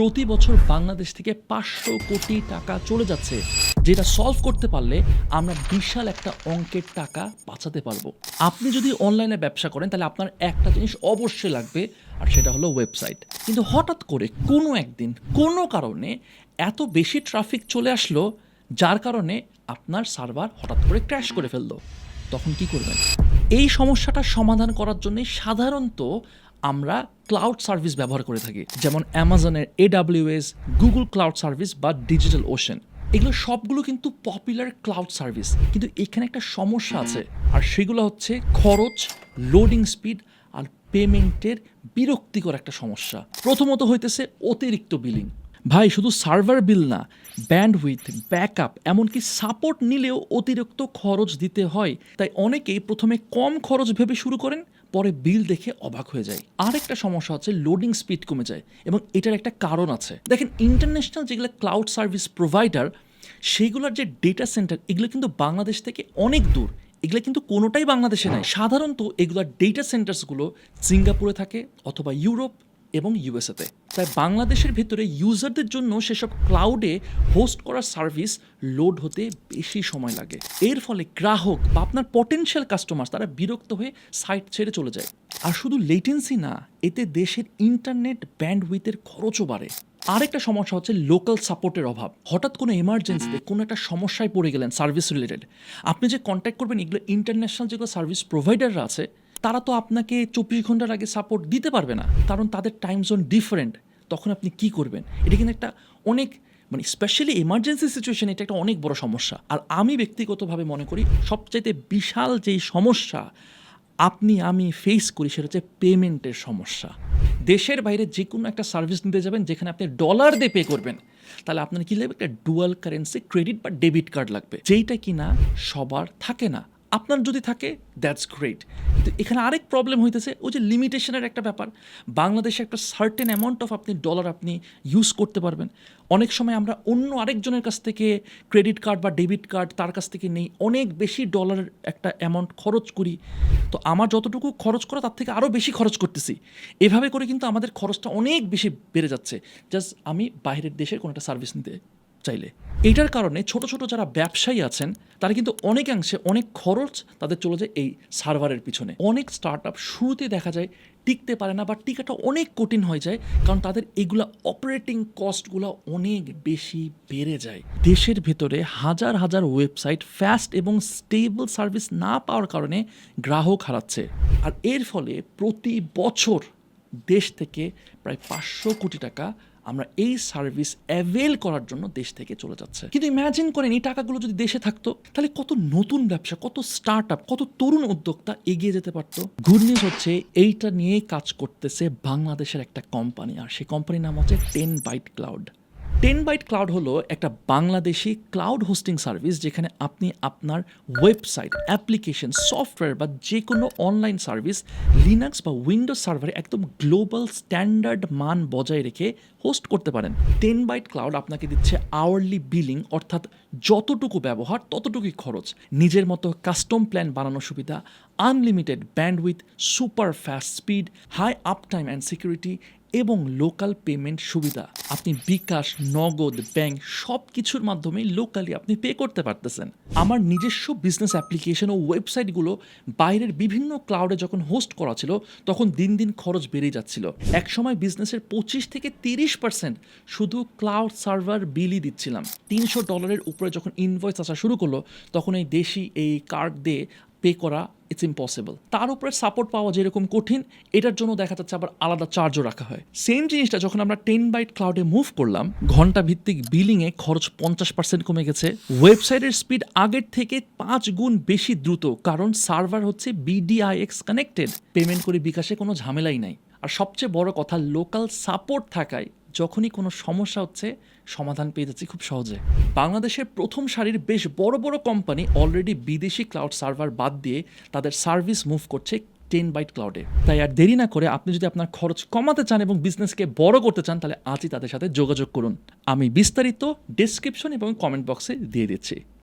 প্রতি বছর বাংলাদেশ থেকে ৫০০ কোটি টাকা চলে যাচ্ছে, যেটা সলভ করতে পারলে আমরা বিশাল একটা অঙ্কের টাকা বাঁচাতে পারবো। আপনি যদি অনলাইনে ব্যবসা করেন তাহলে আপনার একটা জিনিস অবশ্যই লাগবে, আর সেটা হলো ওয়েবসাইট। কিন্তু হঠাৎ করে কোনো একদিন কোনো কারণে এত বেশি ট্রাফিক চলে আসলো, যার কারণে আপনার সার্ভার হঠাৎ করে ক্র্যাশ করে ফেললো। তখন কি করবেন? এই সমস্যাটার সমাধান করার জন্য সাধারণত আমরা ক্লাউড সার্ভিস ব্যবহার করে থাকি, যেমন অ্যামাজনের AWS, গুগল ক্লাউড সার্ভিস বা ডিজিটাল ওশেন। এগুলো সবগুলো কিন্তু পপুলার ক্লাউড সার্ভিস, কিন্তু এখানে একটা সমস্যা আছে, আর সেগুলো হচ্ছে খরচ, লোডিং স্পিড আর পেমেন্টের বিরক্তিকর একটা সমস্যা। প্রথমত হইতেছে অতিরিক্ত বিলিং। ভাই, শুধু সার্ভার বিল না, ব্যান্ডউইথ, ব্যাকআপ, এমনকি সাপোর্ট নিলেও অতিরিক্ত খরচ দিতে হয়। তাই অনেকেই প্রথমে কম খরচ ভেবে শুরু করেন, পরে বিল দেখে অবাক হয়ে যায়। আরেকটা সমস্যা হচ্ছে লোডিং স্পিড কমে যায়, এবং এটার একটা কারণ আছে। দেখেন, ইন্টারন্যাশনাল যেগুলো ক্লাউড সার্ভিস প্রোভাইডার, সেগুলোর যে ডেটা সেন্টার, এগুলো কিন্তু বাংলাদেশ থেকে অনেক দূর। এগুলো কিন্তু কোনোটাই বাংলাদেশে নাই। সাধারণত এগুলোর ডেটা সেন্টার্সগুলো সিঙ্গাপুরে থাকে, অথবা ইউরোপ এবং ইউএসএতে। তাই বাংলাদেশের ভেতরে ইউজারদের জন্য সেসব ক্লাউডে হোস্ট করার সার্ভিস লোড হতে বেশি সময় লাগে। এর ফলে গ্রাহক বা আপনার পটেনশিয়াল কাস্টমার তারা বিরক্ত হয়ে সাইট ছেড়ে চলে যায়। আর শুধু লেটেন্সি না, এতে দেশের ইন্টারনেট ব্যান্ডউইথের খরচও বাড়ে। আরেকটা সমস্যা হচ্ছে লোকাল সাপোর্টের অভাব। হঠাৎ কোনো এমার্জেন্সিতে কোনো একটা সমস্যায় পড়ে গেলেন সার্ভিস রিলেটেড, আপনি যে কন্ট্যাক্ট করবেন, এগুলো ইন্টারন্যাশনাল যেগুলো সার্ভিস প্রোভাইডাররা আছে, তারা তো আপনাকে ২৪ ঘন্টার আগে সাপোর্ট দিতে পারবে না, কারণ তাদের টাইম জোন ডিফারেন্ট। তখন আপনি কি করবেন? এটা কিন্তু একটা অনেক, মানে স্পেশালি এমার্জেন্সি সিচুয়েশনে এটা একটা অনেক বড় সমস্যা। আর আমি ব্যক্তিগতভাবে মনে করি সবচাইতে বিশাল যেই সমস্যা আমি ফেস করি, সেটা হচ্ছে পেমেন্টের সমস্যা। দেশের বাইরে যে কোনো একটা সার্ভিস নিতে যাবেন, যেখানে আপনি ডলার দিয়ে পে করবেন, তাহলে আপনার কি লাগবে? একটা ডুয়াল কারেন্সি ক্রেডিট বা ডেবিট কার্ড লাগবে, যেইটা কিনা সবার থাকে না। আপনার যদি থাকে, দ্যাটস গ্রেট। কিন্তু এখানে আরেক প্রবলেম হইতেছে, ওই যে লিমিটেশনের একটা ব্যাপার। বাংলাদেশে একটা সার্টেন অ্যামাউন্ট অফ ডলার আপনি ইউজ করতে পারবেন। অনেক সময় আমরা অন্য আরেকজনের কাছ থেকে ক্রেডিট কার্ড বা ডেবিট কার্ড তার কাছ থেকে নেই, অনেক বেশি ডলারের একটা অ্যামাউন্ট খরচ করি। তো আমার যতটুকু খরচ করা তার থেকে আরও বেশি খরচ করতেছি। এভাবে করে কিন্তু আমাদের খরচটা অনেক বেশি বেড়ে যাচ্ছে, জাস্ট আমি বাইরের দেশের কোনো একটা সার্ভিস নিতে চাইলে। এইটার কারণে ছোট ছোট যারা ব্যবসায়ী আছেন, তারা কিন্তু অনেকাংশে অনেক খরচ তাদের চলে যায় এই সার্ভারের পিছনে। অনেক স্টার্ট আপ শুরুতে দেখা যায় টিকতে পারে না, বা টিকাটা অনেক কঠিন হয়ে যায়, কারণ তাদের এগুলা অপারেটিং কস্টগুলো অনেক বেশি বেড়ে যায়। দেশের ভেতরে হাজার হাজার ওয়েবসাইট ফাস্ট এবং স্টেবল সার্ভিস না পাওয়ার কারণে গ্রাহক হারাচ্ছে। আর এর ফলে প্রতি বছর দেশ থেকে প্রায় ৫০০ কোটি টাকা আমরা এই সার্ভিস অ্যাভেল করার জন্য দেশ থেকে চলে যাচ্ছে। কিন্তু ইম্যাজিন করেন, এই টাকাগুলো যদি দেশে থাকতো, তাহলে কত নতুন ব্যবসা, কত স্টার্ট আপ, কত তরুণ উদ্যোক্তা এগিয়ে যেতে পারতো। গুড নিউজ হচ্ছে, এইটা নিয়েই কাজ করতেছে বাংলাদেশের একটা কোম্পানি, আর সেই কোম্পানির নাম হচ্ছে 10byte ক্লাউড। 10byte ক্লাউড হলো একটা বাংলাদেশি ক্লাউড হোস্টিং সার্ভিস, যেখানে আপনি আপনার ওয়েবসাইট, অ্যাপ্লিকেশন, সফটওয়্যার বা যে কোনো অনলাইন সার্ভিস লিনাক্স বা উইন্ডোজ সার্ভারে একদম গ্লোবাল স্ট্যান্ডার্ড মান বজায় রেখে হোস্ট করতে পারেন। 10byte ক্লাউড আপনাকে দিচ্ছে আওয়ারলি বিলিং, অর্থাৎ যতটুকু ব্যবহার ততটুকুই খরচ, নিজের মতো কাস্টম প্ল্যান বানানোর সুবিধা, unlimited bandwidth, super fast speed, high up time and security এবং লোকাল পেমেন্ট সুবিধা। আপনি বিকাশ, নগদ, ব্যাংক সব কিছুর মাধ্যমে লোকালি আপনি পে করতে পারতেছেন। আমার নিজস্ব বিজনেস অ্যাপ্লিকেশন ও ওয়েবসাইটগুলো বাইরের বিভিন্ন ক্লাউডে যখন হোস্ট করা ছিল, তখন দিন দিন খরচ বেড়ে যাচ্ছিল। একসময় বিজনেসের 25 থেকে 30% শুধু ক্লাউড সার্ভার বিলই দিচ্ছিলাম। $300 উপরে যখন ইনভয়েস আসা শুরু করলো, তখন এই দেশি এই কার্ড দিয়ে পে করা ইটস ইম্পসিবল। তার উপরে সাপোর্ট পাওয়া যেরকম কঠিন, এটার জন্য দেখা যাচ্ছে আবার আলাদা চার্জও রাখা হয়। সেম জিনিসটা যখন আমরা 10byte ক্লাউডে মুভ করলাম, ঘন্টা ভিত্তিক বিলিংয়ে খরচ 50% কমে গেছে। ওয়েবসাইটের স্পিড আগের থেকে 5 গুণ বেশি দ্রুত, কারণ সার্ভার হচ্ছে BDIX কানেক্টেড। পেমেন্ট করে বিকাশে কোনো ঝামেলাই নাই। আর সবচেয়ে বড় কথা, লোকাল সাপোর্ট থাকায় যখনই কোনো সমস্যা হচ্ছে, সমাধান পেয়ে যাচ্ছি খুব সহজে। বাংলাদেশের প্রথম সারির বেশ বড় বড় কোম্পানি অলরেডি বিদেশি ক্লাউড সার্ভার বাদ দিয়ে তাদের সার্ভিস মুভ করছে 10byte ক্লাউডে। তাই আর দেরি না করে আপনি যদি আপনার খরচ কমাতে চান এবং বিজনেসকে বড় করতে চান, তাহলে আজই তাদের সাথে যোগাযোগ করুন। আমি বিস্তারিত ডেসক্রিপশন এবং কমেন্ট বক্সে দিয়ে দিচ্ছি।